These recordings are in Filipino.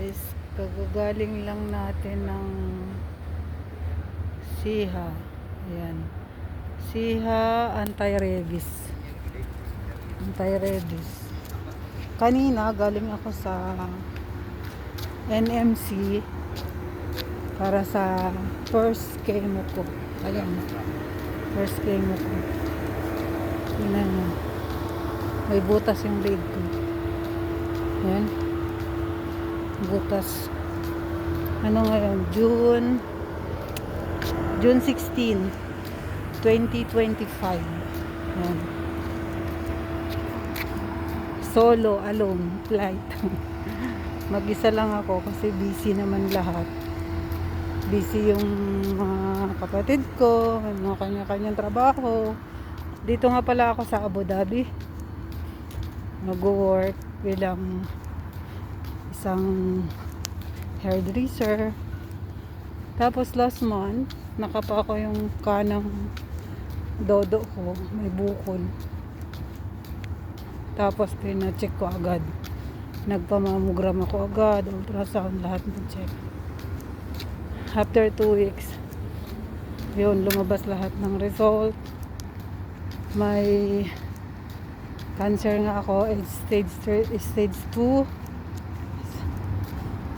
guys, kagagaling lang natin ng Siha. Ayan. Siha anti-rabies. Anti-rabies. Kanina galing ako sa NMC para sa first chemo ko. Ayan. First chemo ko. Tingnan mo. May butas yung leg ko. Ayan. Butas. Ano ngayon? June 16, 2025. Ayan. Solo, alone, flight. Mag-isa lang ako kasi busy naman lahat. Busy yung mga kapatid ko, mga kanya-kanyang trabaho. Dito nga pala ako sa Abu Dhabi. Nag-work bilang isang hairdresser. Tapos last month, nakapa ko yung kanang dodo ko, may bukol. Tapos pina-check ko agad. Nagpamamogram ako agad, ultrasound, lahat ng check. After 2 weeks, yun, lumabas lahat ng result. May cancer nga ako, stage 2.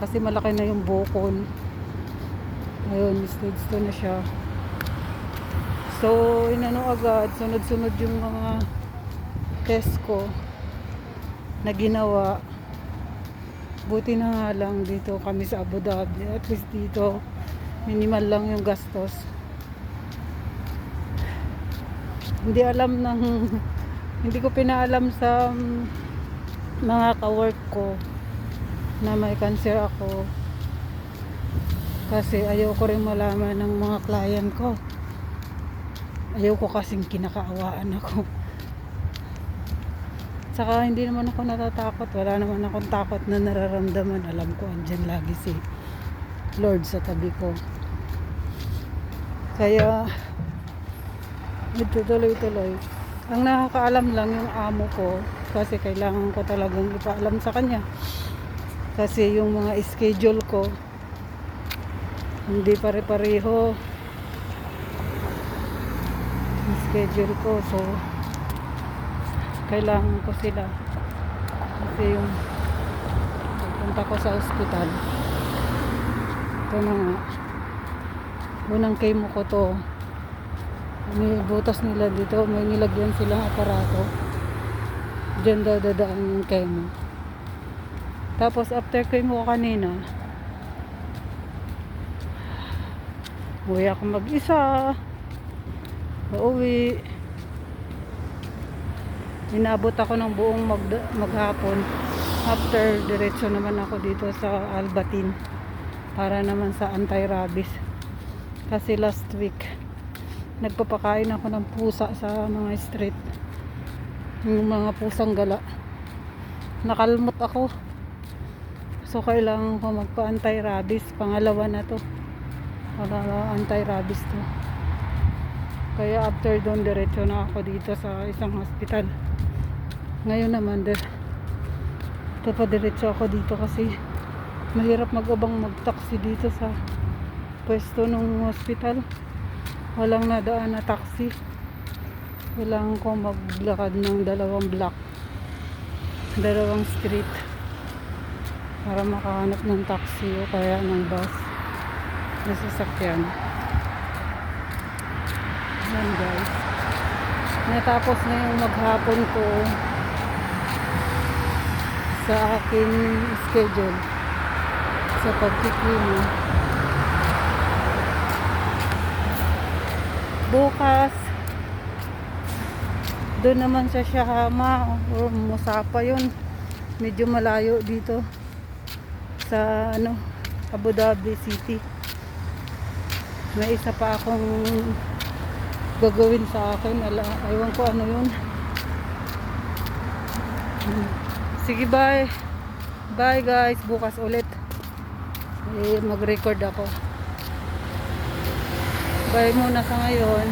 Kasi malaki na yung bukol. Ayun, stage 2 na siya. So, inano agad, sunod-sunod yung mga test ko na ginawa. Buti na nga lang dito kami sa Abu Dhabi. At least dito, minimal lang yung gastos. Hindi ko pinaalam sa mga ka-work ko na may cancer ako. Kasi ayaw ko rin malaman ng mga client ko. Ayaw ko kasing kinakaawaan ako. Saka hindi naman ako natatakot. Wala naman akong takot na nararamdaman. Alam ko andyan lagi si Lord sa tabi ko. Kaya ito tuloy-tuloy. Ang nakakaalam lang yung amo ko. Kasi kailangan ko talagang ipaalam sa kanya. Kasi yung mga schedule ko hindi pare-pareho yung schedule ko, so kailangan ko sila kasi yung pagpunta ko sa ospital, ito na nga unang chemo ko to, may butas nila dito, may nilagyan silang aparato, dyan daw dadaan yung chemo. Tapos after chemo ko kanina, uwi ako mag-isa. Uuwi. Inabot ako ng buong maghapon. After, diretso naman ako dito sa Albatin para naman sa anti-rabies. Kasi last week, nagpapakain ako ng pusa sa mga street. Yung mga pusang gala. Nakalmot ako. So, kailangan ko magpa-anti-rabies. Pangalawa na to. Para anti-rabies to. Kaya after doon diretso na ako dito sa isang hospital. Ngayon naman diretso ako dito kasi mahirap mag-taxi dito sa pwesto ng hospital. Walang nadaan na taxi. Kailangan ko maglakad ng 2 block, 2 street para makahanap ng taxi o kaya ng bus na sasakyan. Yan guys, natapos na yung maghapon ko sa aking schedule sa pagkikimo. Bukas doon naman sa Shahama o Musapa, yun medyo malayo dito sa Abu Dhabi City. May isa pa akong gagawin sa akin. Aywan ko ano yun. Sige, bye. Bye guys. Bukas ulit. Mag-record ako. Bye muna sa ngayon.